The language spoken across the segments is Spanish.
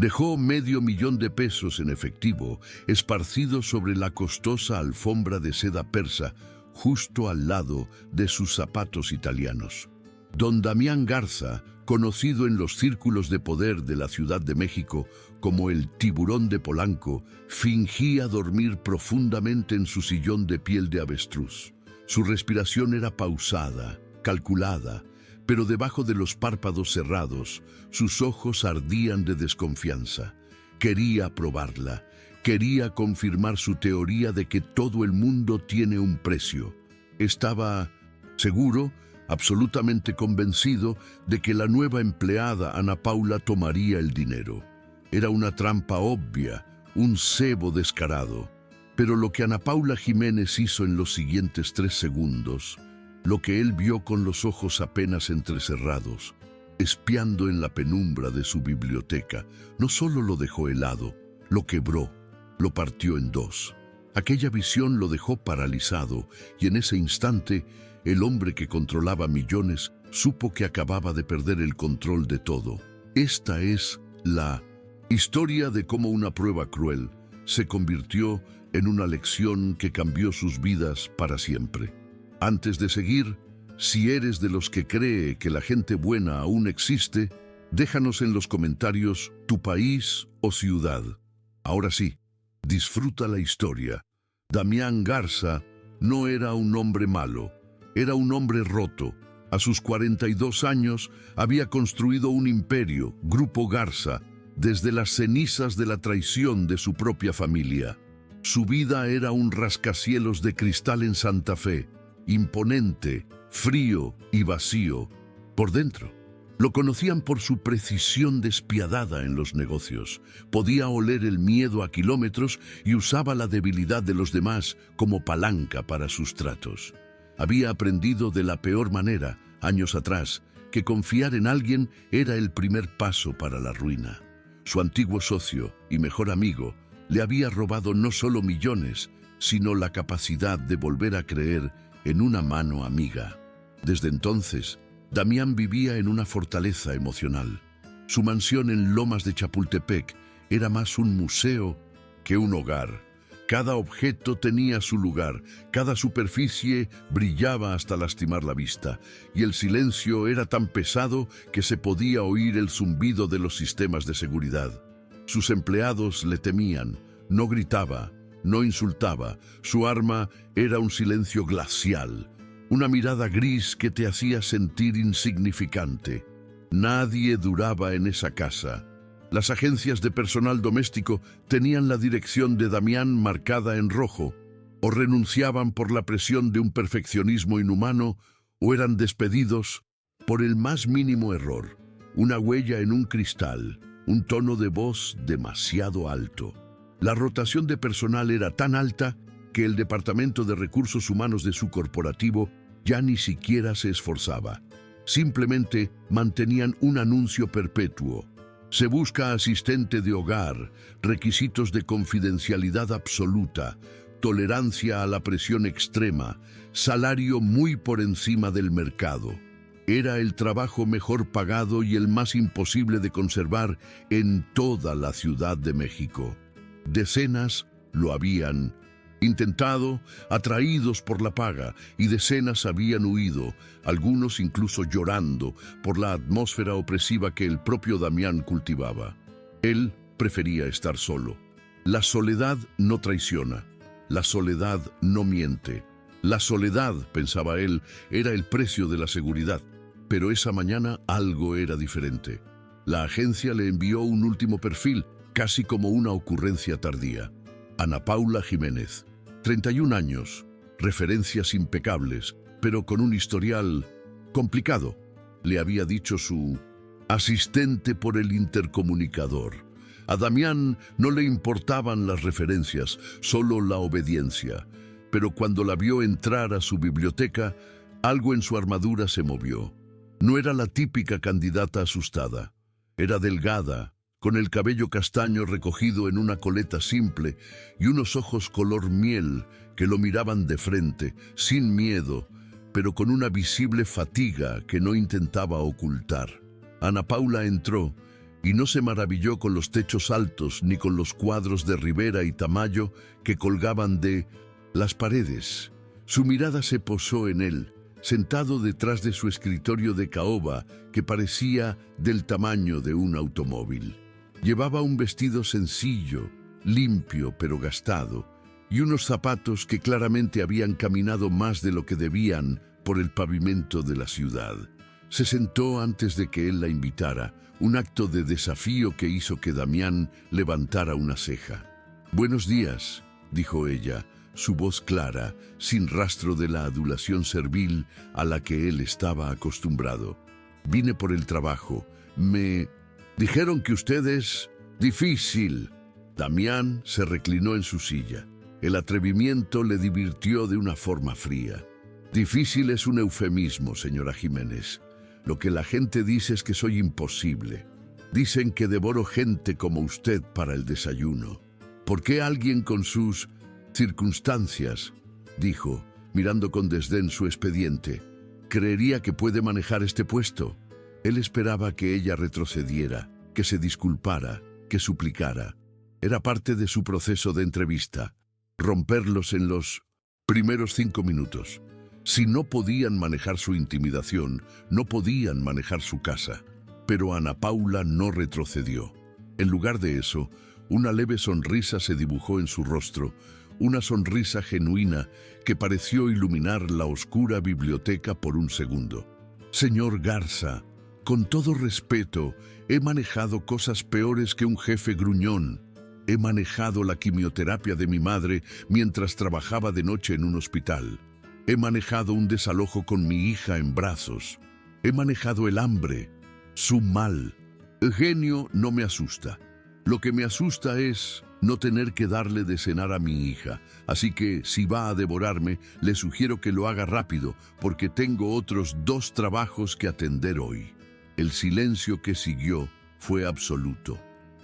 Dejó $500,000 en efectivo esparcido sobre la costosa alfombra de seda persa, justo al lado de sus zapatos italianos. Don Damián Garza, conocido en los círculos de poder de la Ciudad de México como el tiburón de Polanco, fingía dormir profundamente en su sillón de piel de avestruz. Su respiración era pausada, calculada, pero debajo de los párpados cerrados, sus ojos ardían de desconfianza. Quería probarla, quería confirmar su teoría de que todo el mundo tiene un precio. Estaba seguro, absolutamente convencido, de que la nueva empleada Ana Paula tomaría el dinero. Era una trampa obvia, un cebo descarado. Pero lo que Ana Paula Jiménez hizo en los siguientes 3 segundos, lo que él vio con los ojos apenas entrecerrados, espiando en la penumbra de su biblioteca, no solo lo dejó helado, lo quebró, lo partió en 2. Aquella visión lo dejó paralizado y en ese instante, el hombre que controlaba millones supo que acababa de perder el control de todo. Esta es la historia de cómo una prueba cruel se convirtió en una lección que cambió sus vidas para siempre. Antes de seguir, si eres de los que cree que la gente buena aún existe, déjanos en los comentarios tu país o ciudad. Ahora sí, disfruta la historia. Damián Garza no era un hombre malo, era un hombre roto. A sus 42 años había construido un imperio, Grupo Garza, desde las cenizas de la traición de su propia familia. Su vida era un rascacielos de cristal en Santa Fe, imponente, frío y vacío por dentro. Lo conocían por su precisión despiadada en los negocios. Podía oler el miedo a kilómetros y usaba la debilidad de los demás como palanca para sus tratos. Había aprendido de la peor manera, años atrás, que confiar en alguien era el primer paso para la ruina. Su antiguo socio y mejor amigo le había robado no solo millones, sino la capacidad de volver a creer en una mano amiga. Desde entonces, Damián vivía en una fortaleza emocional. Su mansión en Lomas de Chapultepec era más un museo que un hogar. Cada objeto tenía su lugar, cada superficie brillaba hasta lastimar la vista, y el silencio era tan pesado que se podía oír el zumbido de los sistemas de seguridad. Sus empleados le temían, no gritaba, no insultaba, su arma era un silencio glacial, una mirada gris que te hacía sentir insignificante. Nadie duraba en esa casa. Las agencias de personal doméstico tenían la dirección de Damián marcada en rojo, o renunciaban por la presión de un perfeccionismo inhumano, o eran despedidos por el más mínimo error, una huella en un cristal, un tono de voz demasiado alto. La rotación de personal era tan alta que el Departamento de Recursos Humanos de su corporativo ya ni siquiera se esforzaba. Simplemente mantenían un anuncio perpetuo. Se busca asistente de hogar, requisitos de confidencialidad absoluta, tolerancia a la presión extrema, salario muy por encima del mercado. Era el trabajo mejor pagado y el más imposible de conservar en toda la Ciudad de México. Decenas lo habían intentado, atraídos por la paga, y decenas habían huido, algunos incluso llorando por la atmósfera opresiva que el propio Damián cultivaba. Él prefería estar solo. La soledad no traiciona, la soledad no miente. La soledad, pensaba él, era el precio de la seguridad. Pero esa mañana algo era diferente. La agencia le envió un último perfil, casi como una ocurrencia tardía. Ana Paula Jiménez, 31 años, referencias impecables, pero con un historial complicado, le había dicho su asistente por el intercomunicador. A Damián no le importaban las referencias, solo la obediencia. Pero cuando la vio entrar a su biblioteca, algo en su armadura se movió. No era la típica candidata asustada. Era delgada, con el cabello castaño recogido en una coleta simple y unos ojos color miel que lo miraban de frente, sin miedo, pero con una visible fatiga que no intentaba ocultar. Ana Paula entró y no se maravilló con los techos altos ni con los cuadros de Ribera y Tamayo que colgaban de las paredes. Su mirada se posó en él, sentado detrás de su escritorio de caoba que parecía del tamaño de un automóvil. Llevaba un vestido sencillo, limpio pero gastado, y unos zapatos que claramente habían caminado más de lo que debían por el pavimento de la ciudad. Se sentó antes de que él la invitara, un acto de desafío que hizo que Damián levantara una ceja. «Buenos días», dijo ella, su voz clara, sin rastro de la adulación servil a la que él estaba acostumbrado. «Vine por el trabajo. Me dijeron que usted es difícil». Damián se reclinó en su silla. El atrevimiento le divirtió de una forma fría. «Difícil es un eufemismo, señora Jiménez. Lo que la gente dice es que soy imposible. Dicen que devoro gente como usted para el desayuno. ¿Por qué alguien con sus circunstancias?» dijo, mirando con desdén su expediente, «creería que puede manejar este puesto?» Él esperaba que ella retrocediera, que se disculpara, que suplicara. Era parte de su proceso de entrevista, romperlos en los primeros 5 minutos. Si no podían manejar su intimidación, no podían manejar su casa. Pero Ana Paula no retrocedió. En lugar de eso, una leve sonrisa se dibujó en su rostro, una sonrisa genuina que pareció iluminar la oscura biblioteca por un segundo. «Señor Garza, con todo respeto, he manejado cosas peores que un jefe gruñón. He manejado la quimioterapia de mi madre mientras trabajaba de noche en un hospital. He manejado un desalojo con mi hija en brazos. He manejado el hambre, su mal. Eugenio no me asusta. Lo que me asusta es no tener que darle de cenar a mi hija. Así que, si va a devorarme, le sugiero que lo haga rápido, porque tengo otros 2 trabajos que atender hoy». El silencio que siguió fue absoluto.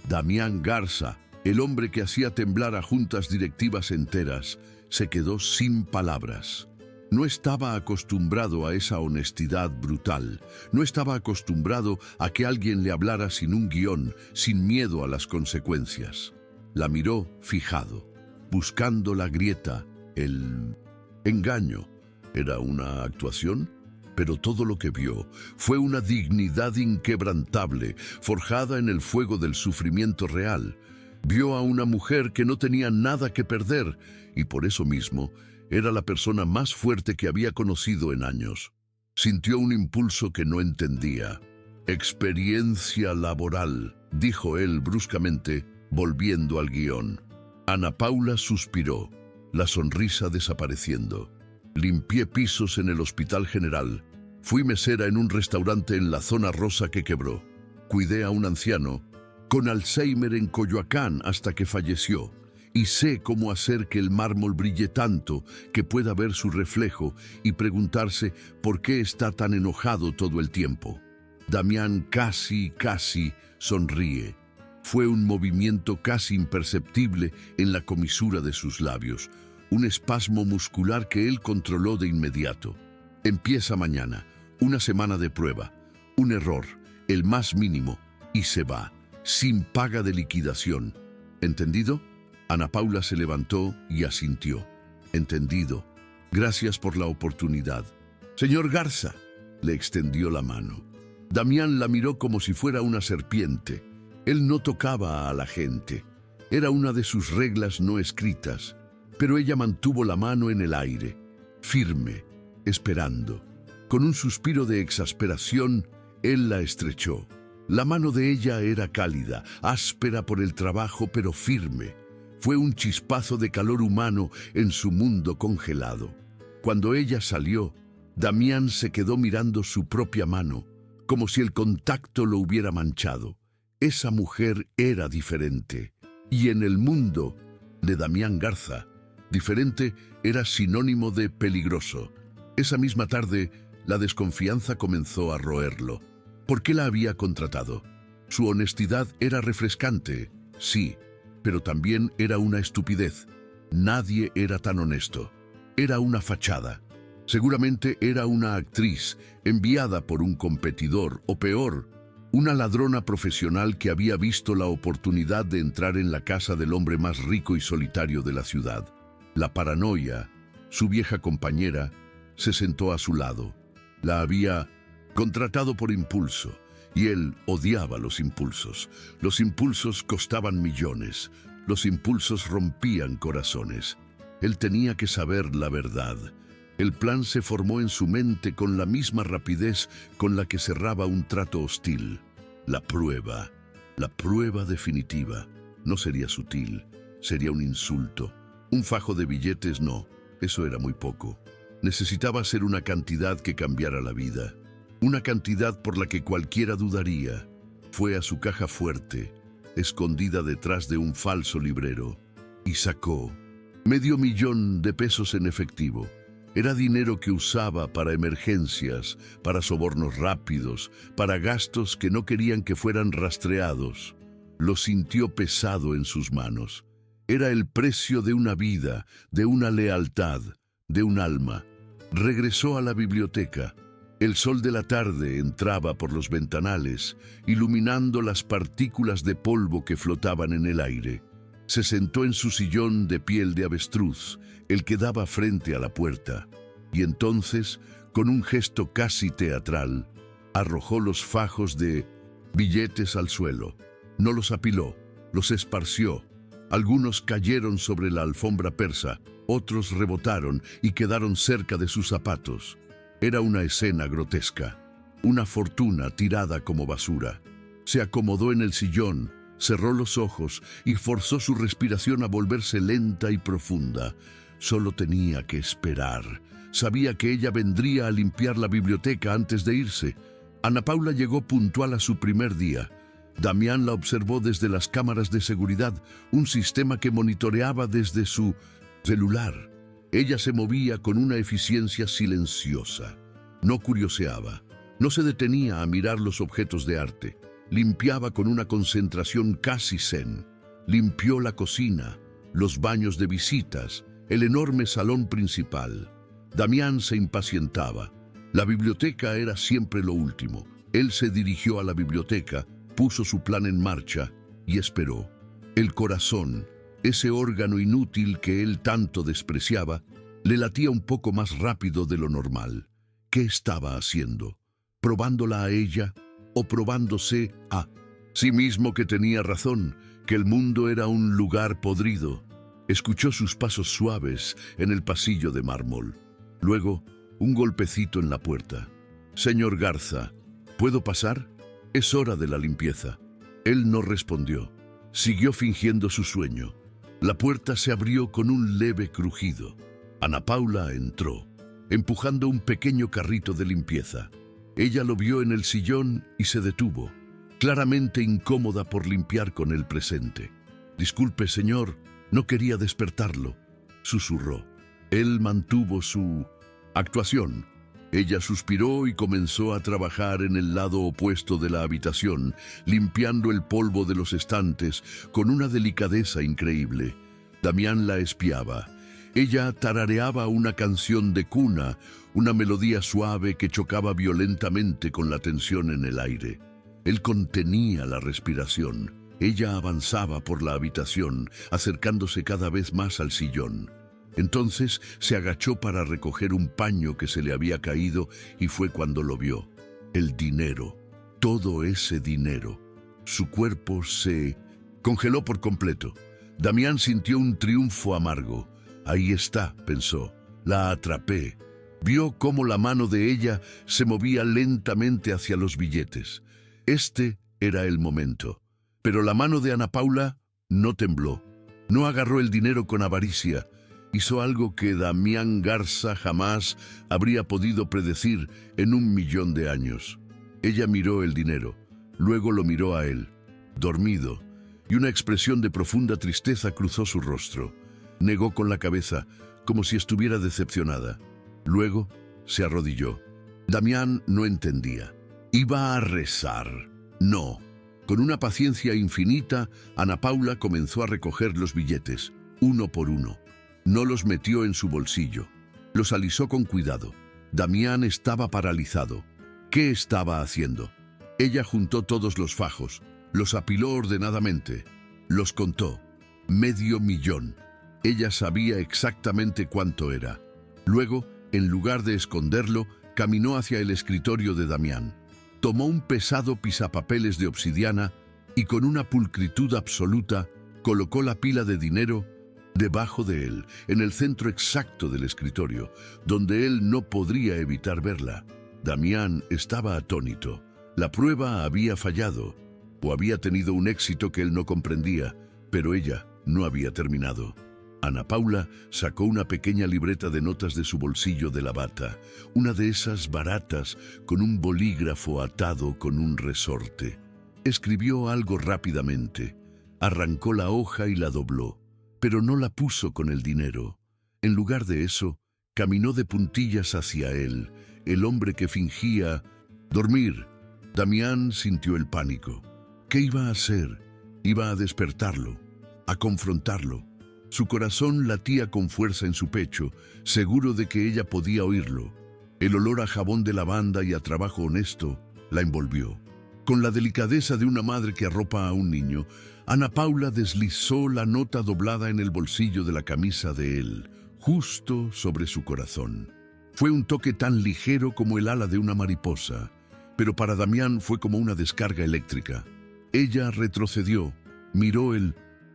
Damián Garza, el hombre que hacía temblar a juntas directivas enteras, se quedó sin palabras. No estaba acostumbrado a esa honestidad brutal. No estaba acostumbrado a que alguien le hablara sin un guión, sin miedo a las consecuencias. La miró fijado, buscando la grieta, el engaño. ¿Era una actuación? Pero todo lo que vio fue una dignidad inquebrantable, forjada en el fuego del sufrimiento real. Vio a una mujer que no tenía nada que perder, y por eso mismo era la persona más fuerte que había conocido en años. Sintió un impulso que no entendía. «Experiencia laboral», dijo él bruscamente, volviendo al guión. Ana Paula suspiró, la sonrisa desapareciendo. «Limpié pisos en el Hospital General. Fui mesera en un restaurante en la zona rosa que quebró. Cuidé a un anciano con Alzheimer en Coyoacán hasta que falleció. Y sé cómo hacer que el mármol brille tanto que pueda ver su reflejo y preguntarse por qué está tan enojado todo el tiempo». Damián casi sonríe. Fue un movimiento casi imperceptible en la comisura de sus labios, un espasmo muscular que él controló de inmediato. «Empieza mañana, una semana de prueba, un error, el más mínimo, y se va, sin paga de liquidación. ¿Entendido?» Ana Paula se levantó y asintió. «Entendido. Gracias por la oportunidad». «Señor Garza», le extendió la mano. Damián la miró como si fuera una serpiente. Él no tocaba a la gente. Era una de sus reglas no escritas. Pero ella mantuvo la mano en el aire, firme, esperando. Con un suspiro de exasperación, él la estrechó. La mano de ella era cálida, áspera por el trabajo, pero firme. Fue un chispazo de calor humano en su mundo congelado. Cuando ella salió, Damián se quedó mirando su propia mano, como si el contacto lo hubiera manchado. Esa mujer era diferente. Y en el mundo de Damián Garza, diferente era sinónimo de peligroso. Esa misma tarde, la desconfianza comenzó a roerlo. ¿Por qué la había contratado? Su honestidad era refrescante, sí, pero también era una estupidez. Nadie era tan honesto. Era una fachada. Seguramente era una actriz enviada por un competidor, o peor, una ladrona profesional que había visto la oportunidad de entrar en la casa del hombre más rico y solitario de la ciudad. La paranoia, su vieja compañera, se sentó a su lado. La había contratado por impulso, y él odiaba los impulsos. Los impulsos costaban millones, los impulsos rompían corazones. Él tenía que saber la verdad. El plan se formó en su mente con la misma rapidez con la que cerraba un trato hostil. La prueba definitiva. No sería sutil, sería un insulto. Un fajo de billetes no, eso era muy poco. Necesitaba ser una cantidad que cambiara la vida. Una cantidad por la que cualquiera dudaría. Fue a su caja fuerte, escondida detrás de un falso librero, y sacó $500,000 en efectivo. Era dinero que usaba para emergencias, para sobornos rápidos, para gastos que no querían que fueran rastreados. Lo sintió pesado en sus manos. Era el precio de una vida, de una lealtad, de un alma. Regresó a la biblioteca. El sol de la tarde entraba por los ventanales, iluminando las partículas de polvo que flotaban en el aire. Se sentó en su sillón de piel de avestruz, el que daba frente a la puerta, y entonces, con un gesto casi teatral, arrojó los fajos de billetes al suelo. No los apiló, los esparció. Algunos cayeron sobre la alfombra persa, otros rebotaron y quedaron cerca de sus zapatos. Era una escena grotesca, una fortuna tirada como basura. Se acomodó en el sillón, cerró los ojos y forzó su respiración a volverse lenta y profunda. Solo tenía que esperar. Sabía que ella vendría a limpiar la biblioteca antes de irse. Ana Paula llegó puntual a su primer día. Damián la observó desde las cámaras de seguridad, un sistema que monitoreaba desde su celular. Ella se movía con una eficiencia silenciosa. No curioseaba, no se detenía a mirar los objetos de arte. Limpiaba con una concentración casi zen. Limpió la cocina, los baños de visitas, el enorme salón principal. Damián se impacientaba. La biblioteca era siempre lo último. Él se dirigió a la biblioteca, puso su plan en marcha y esperó. El corazón, ese órgano inútil que él tanto despreciaba, le latía un poco más rápido de lo normal. ¿Qué estaba haciendo? ¿Probándola a ella o probándose a sí mismo que tenía razón, que el mundo era un lugar podrido? Escuchó sus pasos suaves en el pasillo de mármol. Luego, un golpecito en la puerta. «Señor Garza, ¿puedo pasar? Es hora de la limpieza». Él no respondió. Siguió fingiendo su sueño. La puerta se abrió con un leve crujido. Ana Paula entró, empujando un pequeño carrito de limpieza. Ella lo vio en el sillón y se detuvo, claramente incómoda por limpiar con el presente. «Disculpe, señor, no quería despertarlo», susurró. Él mantuvo su actuación. Ella suspiró y comenzó a trabajar en el lado opuesto de la habitación, limpiando el polvo de los estantes con una delicadeza increíble. Damián la espiaba. Ella tarareaba una canción de cuna, una melodía suave que chocaba violentamente con la tensión en el aire. Él contenía la respiración. Ella avanzaba por la habitación, acercándose cada vez más al sillón. Entonces se agachó para recoger un paño que se le había caído y fue cuando lo vio. El dinero, todo ese dinero. Su cuerpo se congeló por completo. Damián sintió un triunfo amargo. «Ahí está», pensó, «la atrapé». Vio cómo la mano de ella se movía lentamente hacia los billetes. Este era el momento. Pero la mano de Ana Paula no tembló. No agarró el dinero con avaricia. Hizo algo que Damián Garza jamás habría podido predecir en 1.000.000 de años. Ella miró el dinero, luego lo miró a él, dormido, y una expresión de profunda tristeza cruzó su rostro. Negó con la cabeza, como si estuviera decepcionada. Luego se arrodilló. Damián no entendía. Iba a rezar. No. Con una paciencia infinita, Ana Paula comenzó a recoger los billetes, uno por uno. No los metió en su bolsillo. Los alisó con cuidado. Damián estaba paralizado. ¿Qué estaba haciendo? Ella juntó todos los fajos, los apiló ordenadamente, los contó. 500.000. Ella sabía exactamente cuánto era. Luego, en lugar de esconderlo, caminó hacia el escritorio de Damián. Tomó un pesado pisapapeles de obsidiana y con una pulcritud absoluta colocó la pila de dinero debajo de él, en el centro exacto del escritorio, donde él no podría evitar verla. Damián estaba atónito. La prueba había fallado, o había tenido un éxito que él no comprendía, pero ella no había terminado. Ana Paula sacó una pequeña libreta de notas de su bolsillo de la bata, una de esas baratas con un bolígrafo atado con un resorte. Escribió algo rápidamente, arrancó la hoja y la dobló, pero no la puso con el dinero. En lugar de eso, caminó de puntillas hacia él, el hombre que fingía dormir. Damián sintió el pánico. ¿Qué iba a hacer? Iba a despertarlo, a confrontarlo. Su corazón latía con fuerza en su pecho, seguro de que ella podía oírlo. El olor a jabón de lavanda y a trabajo honesto la envolvió. Con la delicadeza de una madre que arropa a un niño, Ana Paula deslizó la nota doblada en el bolsillo de la camisa de él, justo sobre su corazón. Fue un toque tan ligero como el ala de una mariposa, pero para Damián fue como una descarga eléctrica. Ella retrocedió, miró el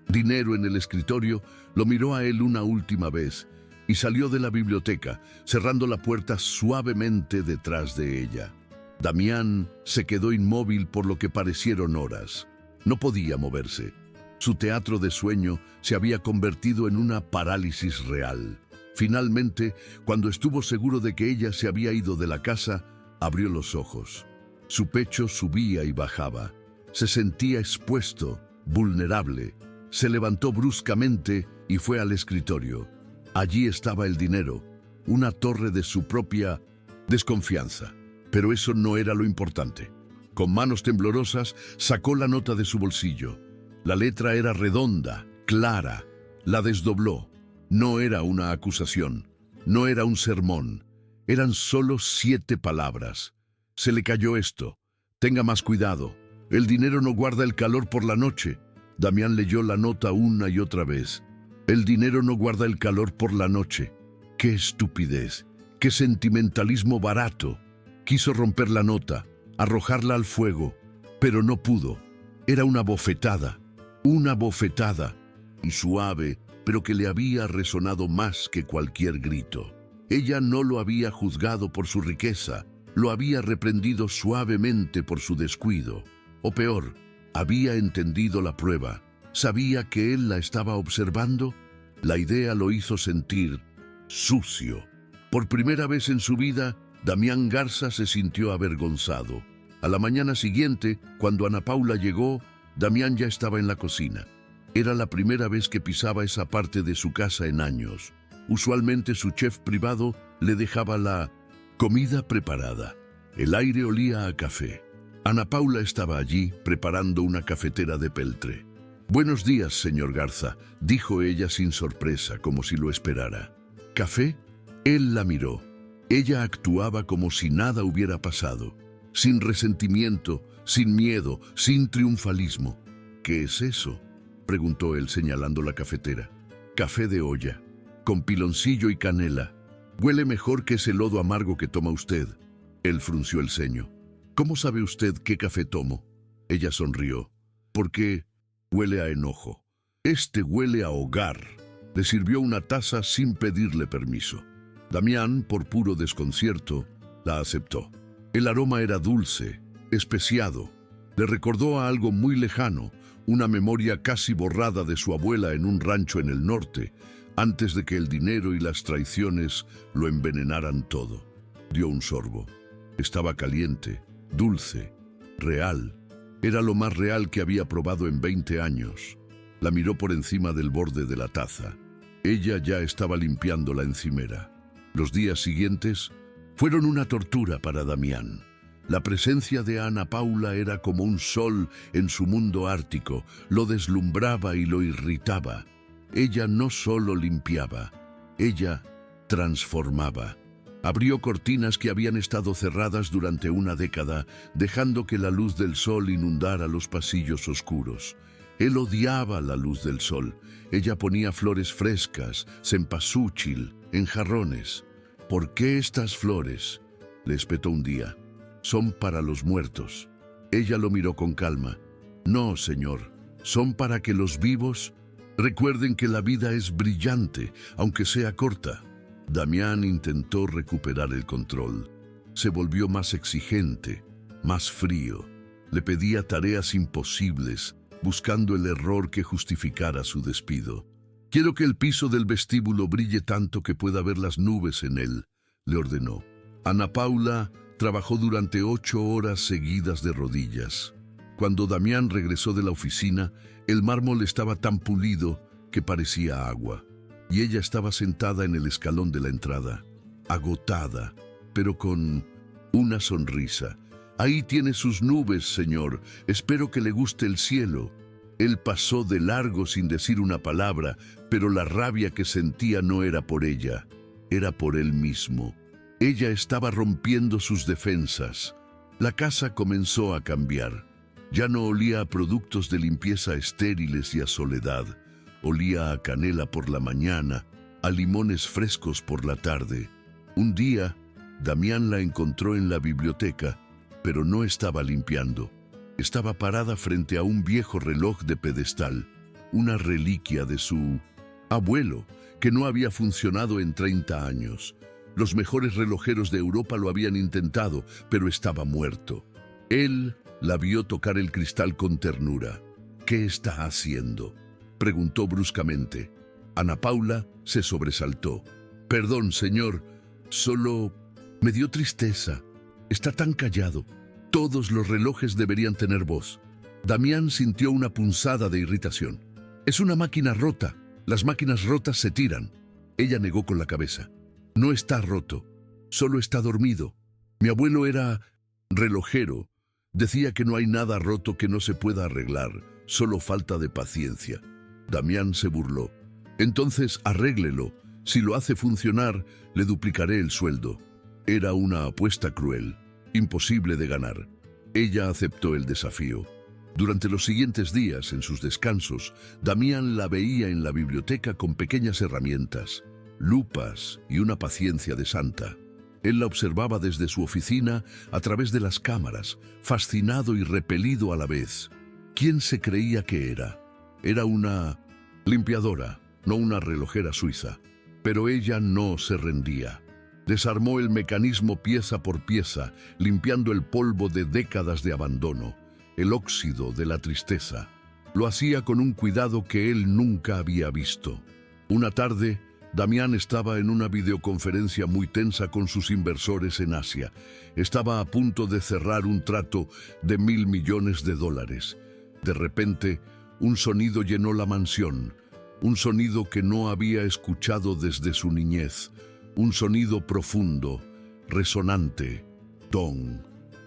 dinero en el escritorio, lo miró a él una última vez y salió de la biblioteca, cerrando la puerta suavemente detrás de ella. Damián se quedó inmóvil por lo que parecieron horas. No podía moverse. Su teatro de sueño se había convertido en una parálisis real. Finalmente, cuando estuvo seguro de que ella se había ido de la casa, abrió los ojos. Su pecho subía y bajaba. Se sentía expuesto, vulnerable. Se levantó bruscamente y fue al escritorio. Allí estaba el dinero, una torre de su propia desconfianza. Pero eso no era lo importante. Con manos temblorosas sacó la nota de su bolsillo. La letra era redonda, clara. La desdobló. No era una acusación, no era un sermón. Eran solo 7 palabras. Se le cayó esto. Tenga más cuidado. El dinero no guarda el calor por la noche. Damián leyó la nota una y otra vez. El dinero no guarda el calor por la noche. ¡Qué estupidez! ¡Qué sentimentalismo barato! Quiso romper la nota, arrojarla al fuego, pero no pudo. Era una bofetada, y suave, pero que le había resonado más que cualquier grito. Ella no lo había juzgado por su riqueza, lo había reprendido suavemente por su descuido. O peor, había entendido la prueba. ¿Sabía que él la estaba observando? La idea lo hizo sentir sucio. Por primera vez en su vida, Damián Garza se sintió avergonzado. A la mañana siguiente, cuando Ana Paula llegó, Damián ya estaba en la cocina. Era la primera vez que pisaba esa parte de su casa en años. Usualmente su chef privado le dejaba la comida preparada. El aire olía a café. Ana Paula estaba allí preparando una cafetera de peltre. «Buenos días, señor Garza», dijo ella sin sorpresa, como si lo esperara. «¿Café?» Él la miró. Ella actuaba como si nada hubiera pasado, sin resentimiento, sin miedo, sin triunfalismo. «¿Qué es eso?», preguntó él señalando la cafetera. «Café de olla, con piloncillo y canela. Huele mejor que ese lodo amargo que toma usted». Él frunció el ceño. «¿Cómo sabe usted qué café tomo?». Ella sonrió. «Porque huele a enojo. Este huele a hogar». Le sirvió una taza sin pedirle permiso. Damián, por puro desconcierto, la aceptó. El aroma era dulce, especiado. Le recordó a algo muy lejano, una memoria casi borrada de su abuela en un rancho en el norte, antes de que el dinero y las traiciones lo envenenaran todo. Dio un sorbo. Estaba caliente, dulce, real. Era lo más real que había probado en 20 años. La miró por encima del borde de la taza. Ella ya estaba limpiando la encimera. Los días siguientes fueron una tortura para Damián. La presencia de Ana Paula era como un sol en su mundo ártico, lo deslumbraba y lo irritaba. Ella no solo limpiaba, ella transformaba. Abrió cortinas que habían estado cerradas durante una década, dejando que la luz del sol inundara los pasillos oscuros. Él odiaba la luz del sol. Ella ponía flores frescas, cempasúchil, en jarrones. ¿Por qué estas flores?, le espetó un día. Son para los muertos. Ella lo miró con calma. No, señor, son para que los vivos recuerden que la vida es brillante, aunque sea corta. Damián intentó recuperar el control. Se volvió más exigente, más frío. Le pedía tareas imposibles, buscando el error que justificara su despido. «Quiero que el piso del vestíbulo brille tanto que pueda ver las nubes en él», le ordenó. Ana Paula trabajó durante 8 horas seguidas de rodillas. Cuando Damián regresó de la oficina, el mármol estaba tan pulido que parecía agua. Y ella estaba sentada en el escalón de la entrada, agotada, pero con una sonrisa. «Ahí tiene sus nubes, señor. Espero que le guste el cielo». Él pasó de largo sin decir una palabra, pero la rabia que sentía no era por ella, era por él mismo. Ella estaba rompiendo sus defensas. La casa comenzó a cambiar. Ya no olía a productos de limpieza estériles y a soledad. Olía a canela por la mañana, a limones frescos por la tarde. Un día, Damián la encontró en la biblioteca, pero no estaba limpiando. Estaba parada frente a un viejo reloj de pedestal, una reliquia de su abuelo, que no había funcionado en 30 años. Los mejores relojeros de Europa lo habían intentado, pero estaba muerto. Él la vio tocar el cristal con ternura. «¿Qué está haciendo?», preguntó bruscamente. Ana Paula se sobresaltó. «Perdón, señor, solo me dio tristeza. Está tan callado. Todos los relojes deberían tener voz». Damián sintió una punzada de irritación. «Es una máquina rota. Las máquinas rotas se tiran». Ella negó con la cabeza. «No está roto, solo está dormido. Mi abuelo era relojero. Decía que no hay nada roto que no se pueda arreglar, solo falta de paciencia». Damián se burló. «Entonces arréglelo. Si lo hace funcionar, le duplicaré el sueldo». Era una apuesta cruel, imposible de ganar. Ella aceptó el desafío. Durante los siguientes días, en sus descansos, Damián la veía en la biblioteca con pequeñas herramientas, lupas y una paciencia de santa. Él la observaba desde su oficina a través de las cámaras, fascinado y repelido a la vez. ¿Quién se creía que era? Era una limpiadora, no una relojera suiza. Pero ella no se rendía. Desarmó el mecanismo pieza por pieza, limpiando el polvo de décadas de abandono, el óxido de la tristeza. Lo hacía con un cuidado que él nunca había visto. Una tarde, Damián estaba en una videoconferencia muy tensa con sus inversores en Asia. Estaba a punto de cerrar un trato de $1.000 millones. De repente, un sonido llenó la mansión, un sonido que no había escuchado desde su niñez. Un sonido profundo, resonante. Dong,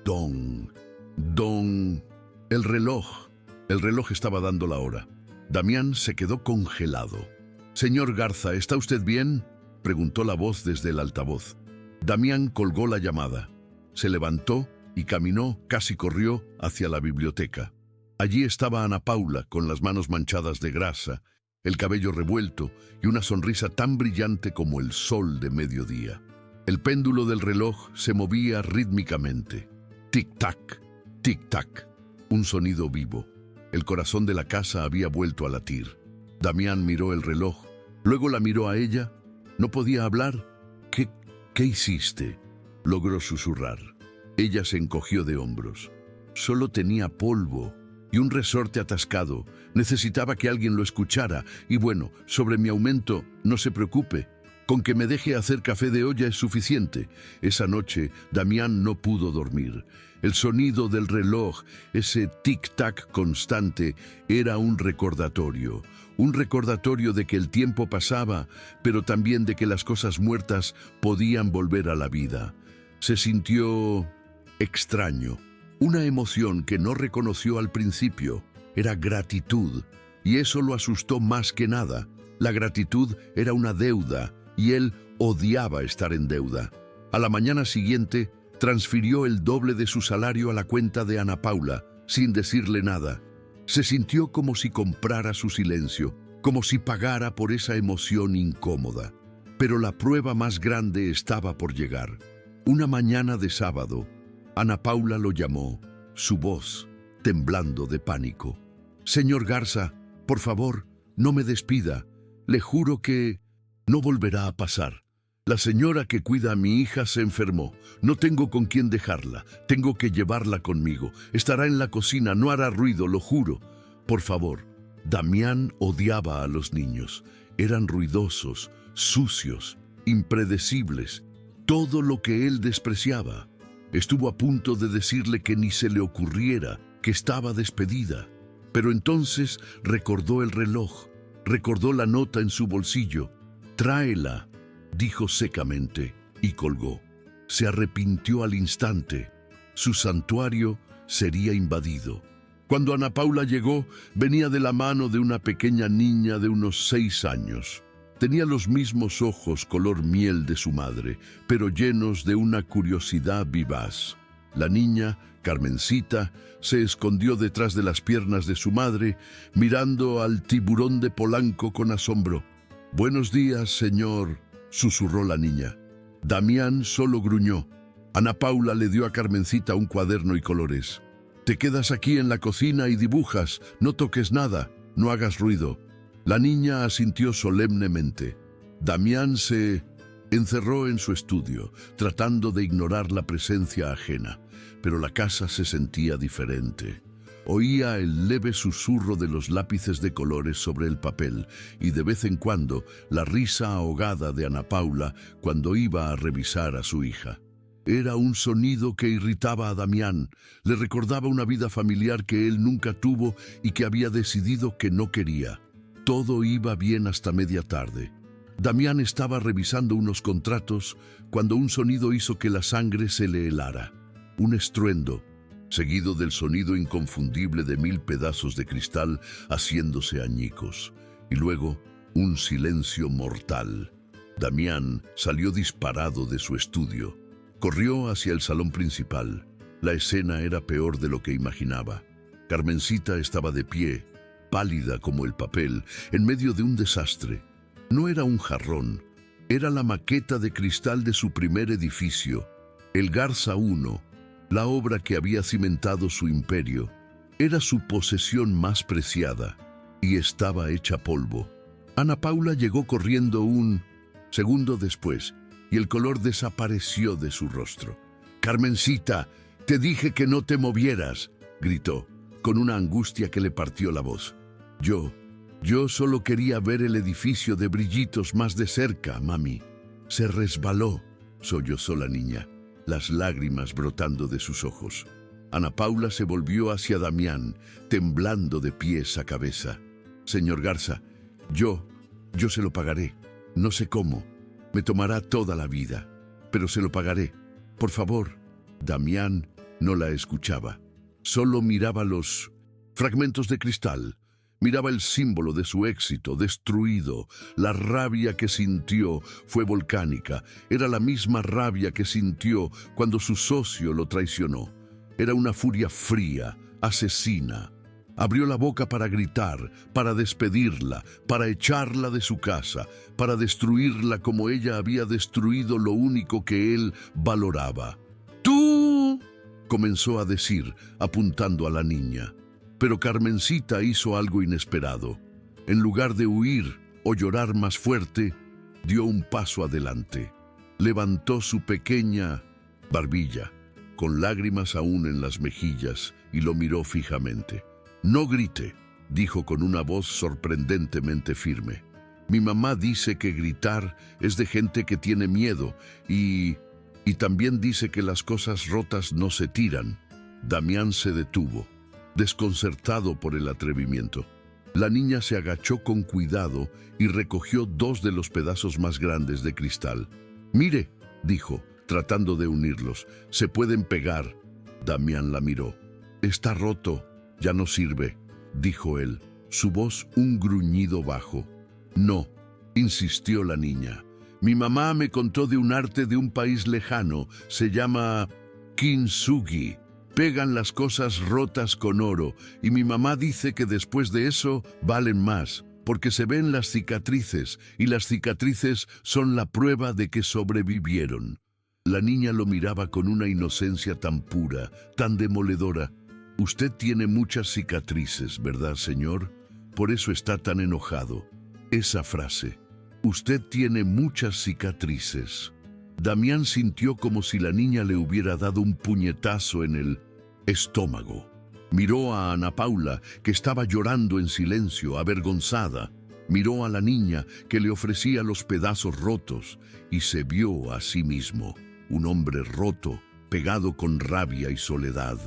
dong, dong. El reloj estaba dando la hora. Damián se quedó congelado. «Señor Garza, ¿está usted bien?», preguntó la voz desde el altavoz. Damián colgó la llamada. Se levantó y caminó, casi corrió, hacia la biblioteca. Allí estaba Ana Paula, con las manos manchadas de grasa, el cabello revuelto y una sonrisa tan brillante como el sol de mediodía. El péndulo del reloj se movía rítmicamente. Tic-tac, tic-tac, un sonido vivo. El corazón de la casa había vuelto a latir. Damián miró el reloj, luego la miró a ella. No podía hablar. ¿Qué hiciste?», logró susurrar. Ella se encogió de hombros. «Solo tenía polvo y un resorte atascado. Necesitaba que alguien lo escuchara. Y bueno, sobre mi aumento, no se preocupe. Con que me deje hacer café de olla es suficiente». Esa noche, Damián no pudo dormir. El sonido del reloj, ese tic-tac constante, era un recordatorio de que el tiempo pasaba, pero también de que las cosas muertas podían volver a la vida. Se sintió extraño. Una emoción que no reconoció al principio era gratitud, y eso lo asustó más que nada. La gratitud era una deuda, y él odiaba estar en deuda. A la mañana siguiente, transfirió el doble de su salario a la cuenta de Ana Paula, sin decirle nada. Se sintió como si comprara su silencio, como si pagara por esa emoción incómoda. Pero la prueba más grande estaba por llegar. Una mañana de sábado, Ana Paula lo llamó, su voz temblando de pánico. «Señor Garza, por favor, no me despida. Le juro que no volverá a pasar. La señora que cuida a mi hija se enfermó. No tengo con quién dejarla. Tengo que llevarla conmigo. Estará en la cocina, no hará ruido, lo juro. Por favor». Damián odiaba a los niños. Eran ruidosos, sucios, impredecibles. Todo lo que él despreciaba. Estuvo a punto de decirle que ni se le ocurriera, que estaba despedida. Pero entonces recordó el reloj, recordó la nota en su bolsillo. «Tráela», dijo secamente, y colgó. Se arrepintió al instante. Su santuario sería invadido. Cuando Ana Paula llegó, venía de la mano de una pequeña niña de unos 6 años. Tenía los mismos ojos color miel de su madre, pero llenos de una curiosidad vivaz. La niña, Carmencita, se escondió detrás de las piernas de su madre, mirando al tiburón de Polanco con asombro. «Buenos días, señor», susurró la niña. Damián solo gruñó. Ana Paula le dio a Carmencita un cuaderno y colores. «Te quedas aquí en la cocina y dibujas, no toques nada, no hagas ruido». La niña asintió solemnemente. Damián se encerró en su estudio, tratando de ignorar la presencia ajena, pero la casa se sentía diferente. Oía el leve susurro de los lápices de colores sobre el papel y de vez en cuando la risa ahogada de Ana Paula cuando iba a revisar a su hija. Era un sonido que irritaba a Damián, le recordaba una vida familiar que él nunca tuvo y que había decidido que no quería. Todo iba bien hasta media tarde. Damián estaba revisando unos contratos cuando un sonido hizo que la sangre se le helara. Un estruendo, seguido del sonido inconfundible de 1000 pedazos de cristal haciéndose añicos. Y luego, un silencio mortal. Damián salió disparado de su estudio. Corrió hacia el salón principal. La escena era peor de lo que imaginaba. Carmencita estaba de pie, pálida como el papel, en medio de un desastre. No era un jarrón, era la maqueta de cristal de su primer edificio, el Garza I, la obra que había cimentado su imperio. Era su posesión más preciada y estaba hecha polvo. Ana Paula llegó corriendo un segundo después y el color desapareció de su rostro. «Carmencita, te dije que no te movieras», gritó, con una angustia que le partió la voz. Yo solo quería ver el edificio de brillitos más de cerca, mami». «Se resbaló», sollozó la niña, las lágrimas brotando de sus ojos. Ana Paula se volvió hacia Damián, temblando de pies a cabeza. «Señor Garza, yo se lo pagaré. No sé cómo. Me tomará toda la vida, pero se lo pagaré. Por favor». Damián no la escuchaba. Solo miraba los fragmentos de cristal. Miraba el símbolo de su éxito, destruido. La rabia que sintió fue volcánica. Era la misma rabia que sintió cuando su socio lo traicionó. Era una furia fría, asesina. Abrió la boca para gritar, para despedirla, para echarla de su casa, para destruirla como ella había destruido lo único que él valoraba. «¡Tú!», comenzó a decir, apuntando a la niña. Pero Carmencita hizo algo inesperado. En lugar de huir o llorar más fuerte, dio un paso adelante. Levantó su pequeña barbilla, con lágrimas aún en las mejillas, y lo miró fijamente. «No grite», dijo con una voz sorprendentemente firme. «Mi mamá dice que gritar es de gente que tiene miedo y también dice que las cosas rotas no se tiran». Damián se detuvo, desconcertado por el atrevimiento. La niña se agachó con cuidado y recogió 2 de los pedazos más grandes de cristal. «Mire», dijo, tratando de unirlos, «se pueden pegar». Damián la miró. «Está roto, ya no sirve», dijo él, su voz un gruñido bajo. «No», insistió la niña. Mi mamá me contó de un arte de un país lejano, se llama kintsugi. Pegan las cosas rotas con oro y mi mamá dice que después de eso valen más, porque se ven las cicatrices y las cicatrices son la prueba de que sobrevivieron. La niña lo miraba con una inocencia tan pura, tan demoledora. Usted tiene muchas cicatrices, ¿verdad, señor? Por eso está tan enojado. Esa frase. Usted tiene muchas cicatrices. Damián sintió como si la niña le hubiera dado un puñetazo en el estómago. Miró a Ana Paula, que estaba llorando en silencio, avergonzada. Miró a la niña, que le ofrecía los pedazos rotos, y se vio a sí mismo, un hombre roto, pegado con rabia y soledad.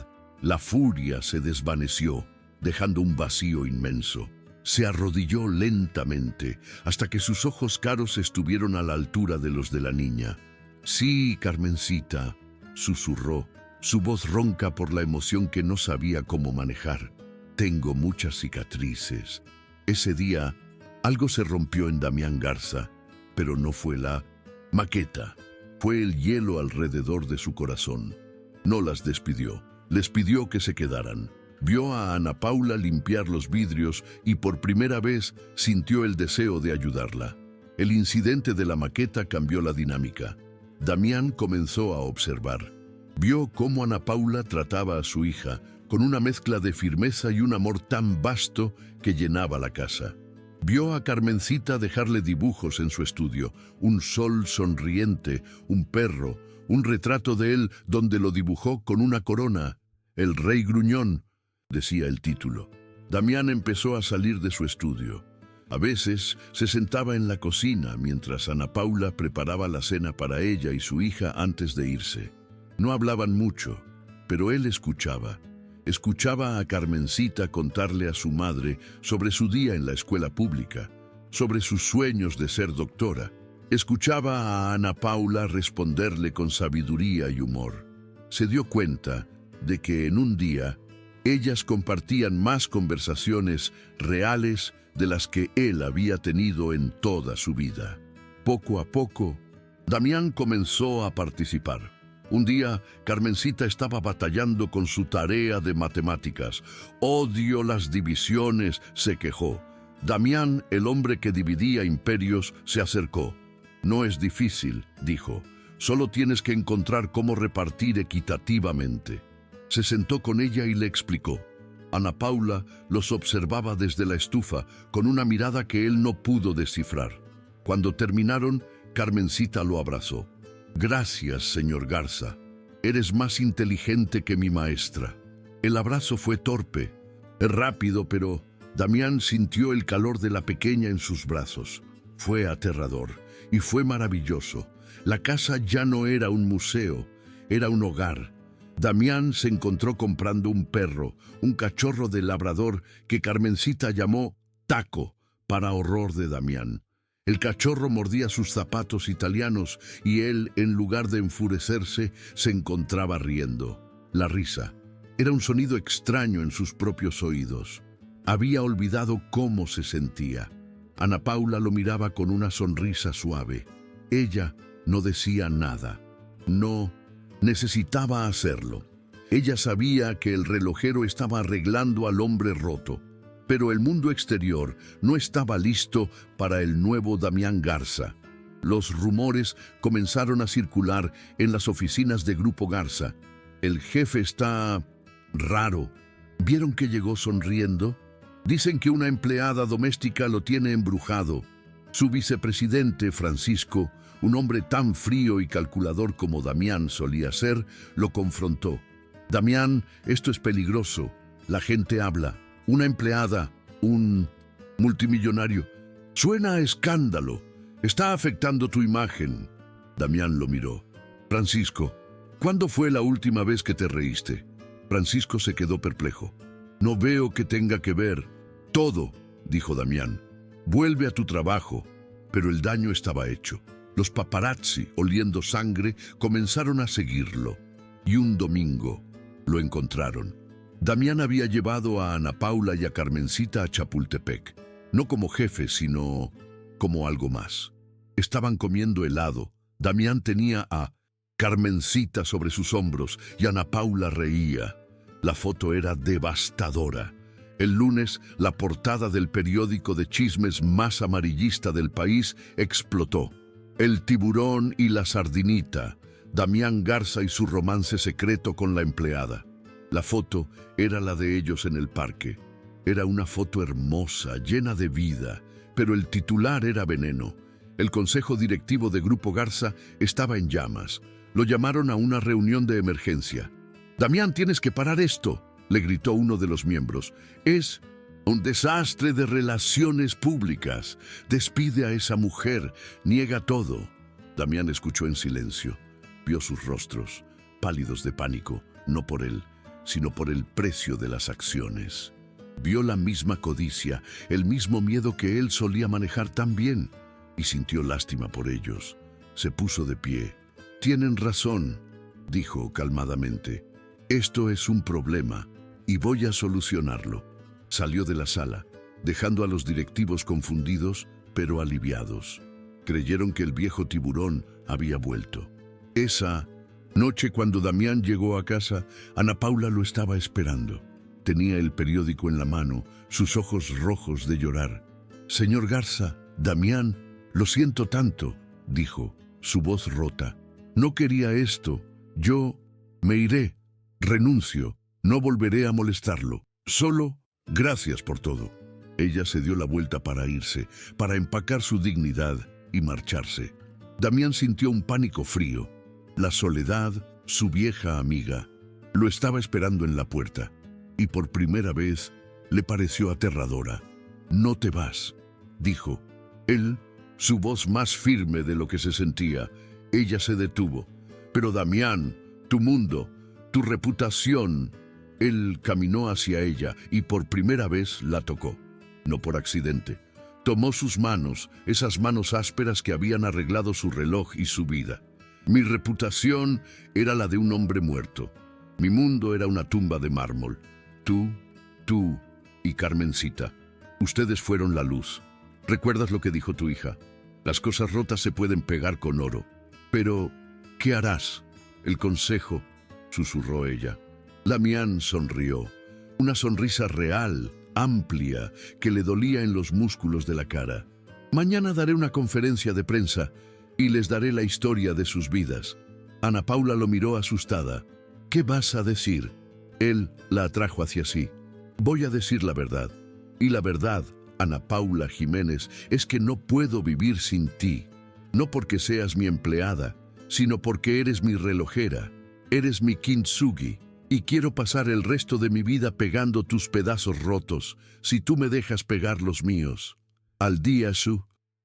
La furia se desvaneció, dejando un vacío inmenso. Se arrodilló lentamente, hasta que sus ojos claros estuvieron a la altura de los de la niña. «Sí, Carmencita», susurró, su voz ronca por la emoción que no sabía cómo manejar. «Tengo muchas cicatrices». Ese día, algo se rompió en Damián Garza, pero no fue la maqueta. Fue el hielo alrededor de su corazón. No las despidió, les pidió que se quedaran. Vio a Ana Paula limpiar los vidrios y por primera vez sintió el deseo de ayudarla. El incidente de la maqueta cambió la dinámica. Damián comenzó a observar. Vio cómo Ana Paula trataba a su hija con una mezcla de firmeza y un amor tan vasto que llenaba la casa. Vio a Carmencita dejarle dibujos en su estudio, un sol sonriente, un perro, un retrato de él donde lo dibujó con una corona. «El rey gruñón», decía el título. Damián empezó a salir de su estudio. A veces se sentaba en la cocina mientras Ana Paula preparaba la cena para ella y su hija antes de irse. No hablaban mucho, pero él escuchaba. Escuchaba a Carmencita contarle a su madre sobre su día en la escuela pública, sobre sus sueños de ser doctora. Escuchaba a Ana Paula responderle con sabiduría y humor. Se dio cuenta de que en un día ellas compartían más conversaciones reales de las que él había tenido en toda su vida. Poco a poco, Damián comenzó a participar. Un día, Carmencita estaba batallando con su tarea de matemáticas. «Odio las divisiones», se quejó. Damián, el hombre que dividía imperios, se acercó. «No es difícil», dijo. «Solo tienes que encontrar cómo repartir equitativamente». Se sentó con ella y le explicó. Ana Paula los observaba desde la estufa con una mirada que él no pudo descifrar. Cuando terminaron, Carmencita lo abrazó. «Gracias, señor Garza. Eres más inteligente que mi maestra». El abrazo fue torpe, rápido, pero Damián sintió el calor de la pequeña en sus brazos. Fue aterrador y fue maravilloso. La casa ya no era un museo, era un hogar. Damián se encontró comprando un perro, un cachorro de labrador que Carmencita llamó Taco, para horror de Damián. El cachorro mordía sus zapatos italianos y él, en lugar de enfurecerse, se encontraba riendo. La risa era un sonido extraño en sus propios oídos. Había olvidado cómo se sentía. Ana Paula lo miraba con una sonrisa suave. Ella no decía nada. No necesitaba hacerlo. Ella sabía que el relojero estaba arreglando al hombre roto, pero el mundo exterior no estaba listo para el nuevo Damián Garza. Los rumores comenzaron a circular en las oficinas de Grupo Garza. «El jefe está raro». ¿Vieron que llegó sonriendo? Dicen que una empleada doméstica lo tiene embrujado. Su vicepresidente, Francisco, un hombre tan frío y calculador como Damián solía ser, lo confrontó. «Damián, esto es peligroso. La gente habla. Una empleada, un multimillonario. Suena a escándalo. Está afectando tu imagen». Damián lo miró. «Francisco, ¿cuándo fue la última vez que te reíste?» Francisco se quedó perplejo. «No veo que tenga que ver». «Todo», dijo Damián. «Vuelve a tu trabajo». Pero el daño estaba hecho. Los paparazzi, oliendo sangre, comenzaron a seguirlo. Y un domingo lo encontraron. Damián había llevado a Ana Paula y a Carmencita a Chapultepec, no como jefe, sino como algo más. Estaban comiendo helado. Damián tenía a Carmencita sobre sus hombros y Ana Paula reía. La foto era devastadora. El lunes, la portada del periódico de chismes más amarillista del país explotó. El tiburón y la sardinita, Damián Garza y su romance secreto con la empleada. La foto era la de ellos en el parque. Era una foto hermosa, llena de vida, pero el titular era veneno. El consejo directivo de Grupo Garza estaba en llamas. Lo llamaron a una reunión de emergencia. «Damián, tienes que parar esto», le gritó uno de los miembros. «Es un desastre de relaciones públicas. Despide a esa mujer, niega todo». Damián escuchó en silencio. Vio sus rostros, pálidos de pánico, no por él, sino por el precio de las acciones. Vio la misma codicia, el mismo miedo que él solía manejar tan bien, y sintió lástima por ellos. Se puso de pie. «Tienen razón», dijo calmadamente. «Esto es un problema y voy a solucionarlo». Salió de la sala, dejando a los directivos confundidos, pero aliviados. Creyeron que el viejo tiburón había vuelto. Esa noche, cuando Damián llegó a casa, Ana Paula lo estaba esperando. Tenía el periódico en la mano, sus ojos rojos de llorar. «Señor Garza, Damián, lo siento tanto», dijo, su voz rota. «No quería esto. Yo me iré. Renuncio. No volveré a molestarlo. Solo, gracias por todo». Ella se dio la vuelta para irse, para empacar su dignidad y marcharse. Damián sintió un pánico frío. La soledad, su vieja amiga, lo estaba esperando en la puerta, y por primera vez le pareció aterradora. «No te vas», dijo. Él, su voz más firme de lo que se sentía. Ella se detuvo. «Pero Damián, tu mundo, tu reputación». Él caminó hacia ella y por primera vez la tocó. No por accidente. Tomó sus manos, esas manos ásperas que habían arreglado su reloj y su vida. «Mi reputación era la de un hombre muerto. Mi mundo era una tumba de mármol. Tú y Carmencita. Ustedes fueron la luz. ¿Recuerdas lo que dijo tu hija? Las cosas rotas se pueden pegar con oro. Pero, ¿qué harás?» «El consejo», susurró ella. Damián sonrió. Una sonrisa real, amplia, que le dolía en los músculos de la cara. «Mañana daré una conferencia de prensa y les daré la historia de sus vidas». Ana Paula lo miró asustada. «¿Qué vas a decir?» Él la atrajo hacia sí. «Voy a decir la verdad. Y la verdad, Ana Paula Jiménez, es que no puedo vivir sin ti. No porque seas mi empleada, sino porque eres mi relojera. Eres mi kintsugi. Y quiero pasar el resto de mi vida pegando tus pedazos rotos, si tú me dejas pegar los míos». Al día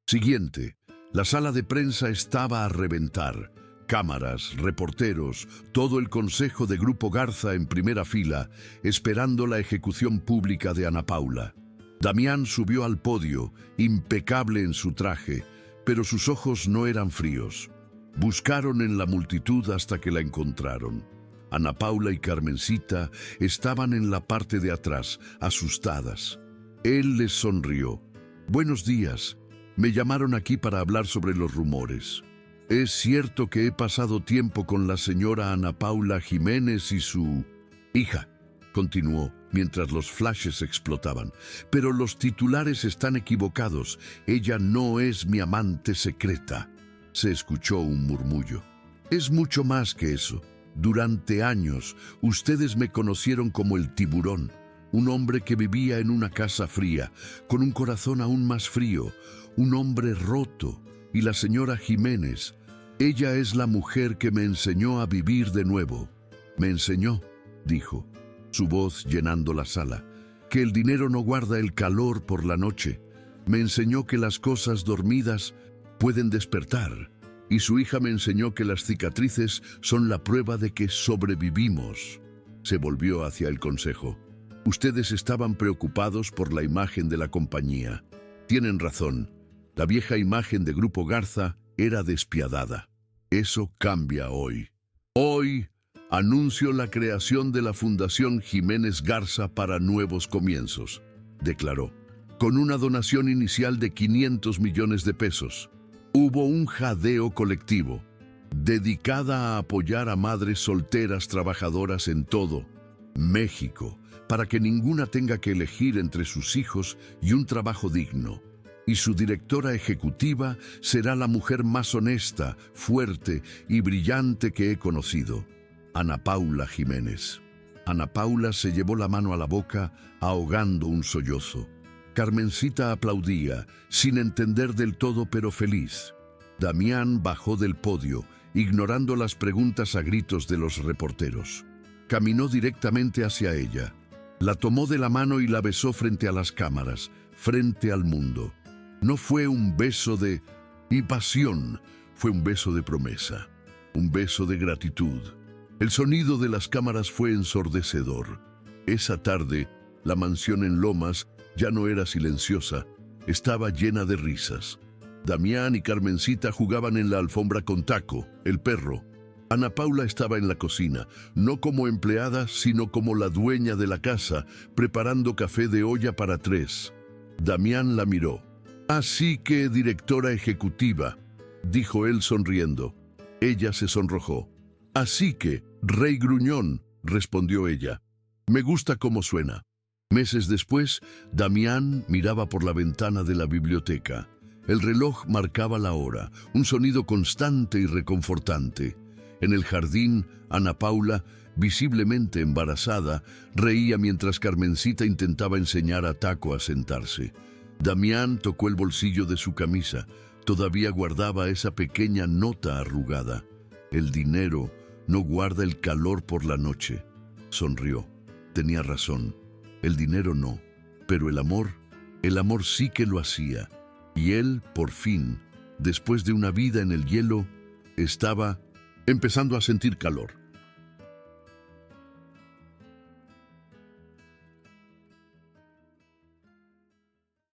siguiente, la sala de prensa estaba a reventar. Cámaras, reporteros, todo el consejo de Grupo Garza en primera fila, esperando la ejecución pública de Ana Paula. Damián subió al podio, impecable en su traje, pero sus ojos no eran fríos. Buscaron en la multitud hasta que la encontraron. Ana Paula y Carmencita estaban en la parte de atrás, asustadas. Él les sonrió. «Buenos días. Me llamaron aquí para hablar sobre los rumores. Es cierto que he pasado tiempo con la señora Ana Paula Jiménez y su hija», continuó, mientras los flashes explotaban. «Pero los titulares están equivocados. Ella no es mi amante secreta». Se escuchó un murmullo. «Es mucho más que eso. Durante años, ustedes me conocieron como el tiburón, un hombre que vivía en una casa fría, con un corazón aún más frío, un hombre roto. Y la señora Jiménez, ella es la mujer que me enseñó a vivir de nuevo. Me enseñó», dijo, su voz llenando la sala, «que el dinero no guarda el calor por la noche. Me enseñó que las cosas dormidas pueden despertar. Y su hija me enseñó que las cicatrices son la prueba de que sobrevivimos». Se volvió hacia el consejo. «Ustedes estaban preocupados por la imagen de la compañía. Tienen razón. La vieja imagen de Grupo Garza era despiadada. Eso cambia hoy. Hoy anuncio la creación de la Fundación Jiménez Garza para Nuevos Comienzos», declaró, «con una donación inicial de 500 millones de pesos. Hubo un jadeo colectivo, dedicada a apoyar a madres solteras trabajadoras en todo México, para que ninguna tenga que elegir entre sus hijos y un trabajo digno. Y su directora ejecutiva será la mujer más honesta, fuerte y brillante que he conocido, Ana Paula Jiménez. Ana Paula se llevó la mano a la boca, ahogando un sollozo. Carmencita aplaudía, sin entender del todo pero feliz. Damián bajó del podio, ignorando las preguntas a gritos de los reporteros. Caminó directamente hacia ella. La tomó de la mano y la besó frente a las cámaras, frente al mundo. No fue un beso de pasión, fue un beso de promesa, un beso de gratitud. El sonido de las cámaras fue ensordecedor. Esa tarde, la mansión en Lomas ya no era silenciosa, estaba llena de risas. Damián y Carmencita jugaban en la alfombra con Taco, el perro. Ana Paula estaba en la cocina, no como empleada, sino como la dueña de la casa, preparando café de olla para 3. Damián la miró. «Así que, directora ejecutiva», dijo él sonriendo. Ella se sonrojó. «Así que, Rey Gruñón», respondió ella. «Me gusta cómo suena». Meses después, Damián miraba por la ventana de la biblioteca. El reloj marcaba la hora, un sonido constante y reconfortante. En el jardín, Ana Paula, visiblemente embarazada, reía mientras Carmencita intentaba enseñar a Taco a sentarse. Damián tocó el bolsillo de su camisa. Todavía guardaba esa pequeña nota arrugada. El dinero no guarda el calor por la noche. Sonrió. Tenía razón. El dinero no, pero el amor sí que lo hacía. Y él, por fin, después de una vida en el hielo, estaba empezando a sentir calor.